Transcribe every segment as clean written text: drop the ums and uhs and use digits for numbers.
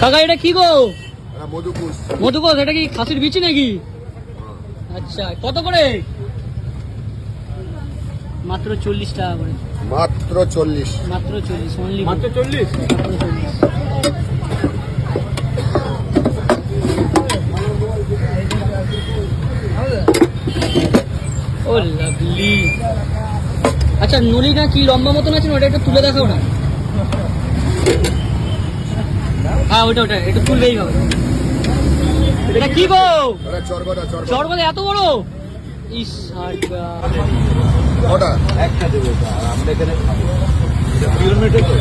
কাকা এটা কি গো? মধুকোষ। মধুকোষ, এটা কি খাসির বিচি নাকি? আচ্ছা, কত করে? মাত্র 40 টাকা করে। মাত্র 40। মাত্র 40 অনলি। মাত্র 40? মাত্র 40। ও লাভলি। আচ্ছা, নলিটা কি লম্বা মতন আছে না? ওটা একটু তুলে দেখাও না। হ্যাঁ, ওটা একটু তুললেই হবে। এটা কি গো? চরগদা এত বড়? ইস ওটা একটা দেবো আমরা এখানে কিলোমিটার তো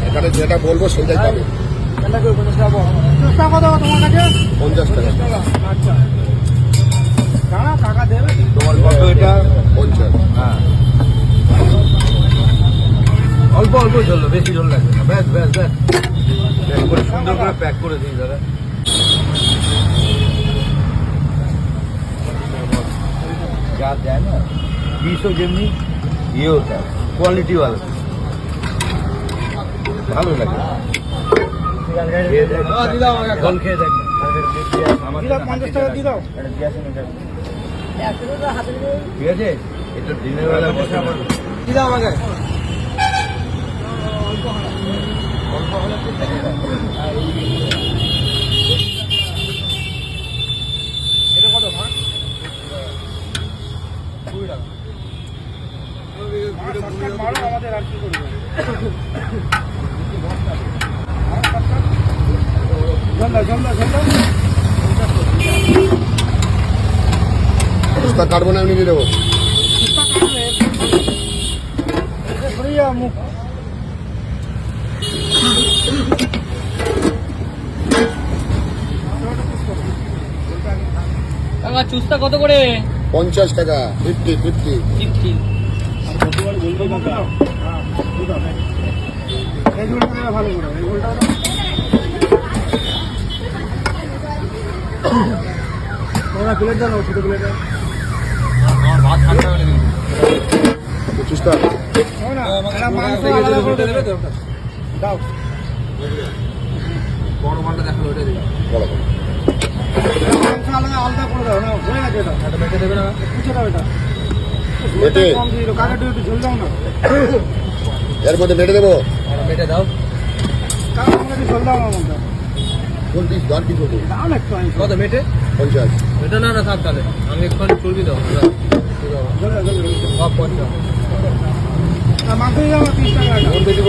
এখানে যেটা বলবো সেটাই পাবে। 50 টাকা তোমার কাছে? 50 টাকা। আচ্ছা টাকা দেবে তোমার কত এটা? 50। হ্যাঁ, অল্প অল্প ঝোল, বেশি ঝোল লাগবে না। ব্যাস ব্যাস ব্যাস, প্যাক করে সুন্দর করে প্যাক করে দিই দাদা। যা দেয় না পিসও যেমনি ইয়ে হতা কোয়ালিটি ভালো, ভালো লাগে। জল খেয়ে দেখ। 50 টাকা দিয়ে দাও। ঠিক আছে, এটা দিনের বেলা বসে আমার কি দাও আমাকে। এটা কত ভাগ? 20 টাকা। আমাদের আর কি করবে? কাটবো না, এমনি দিয়ে দেবো। কাকা চুস্তা কত করে? 50 টাকা। 50। ভালো করে প্লেট দাও, ছোট প্লেট ভাত ঠান্ডা হয়ে গেছে। 25 টাকা। দাও বড় মালটা দেখালো, ওটা দিই। বড় মাংস আলাদা করে দাও না, হয়ে গেছে। এটা মেটে দেবে না? পুছে দাও এটা মেটে। কম দিয়ে দাও, কাকাটা একটু ঝোল দাও না। এর মধ্যে মেটে দেবো। মেটে দাও কাকা, আমাকে ঝোল দাও না মনটা। কোন পিস? 10 পিস হবে। দাও না একটু। কত মেটে? 50। এটা না থাক তাহলে, আমি একটু চর্বি দাও। মাংস দাও 30 টাকা।